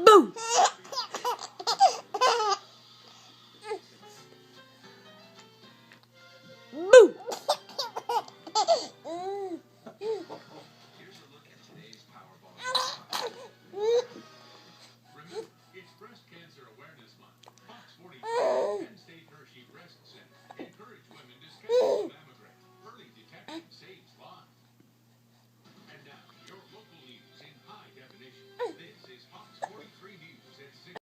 Boo! Boo! It's Breast Cancer Awareness Month. Fox 42 and State Hershey Breast Center encourage women to schedule a mammogram. Early detection saves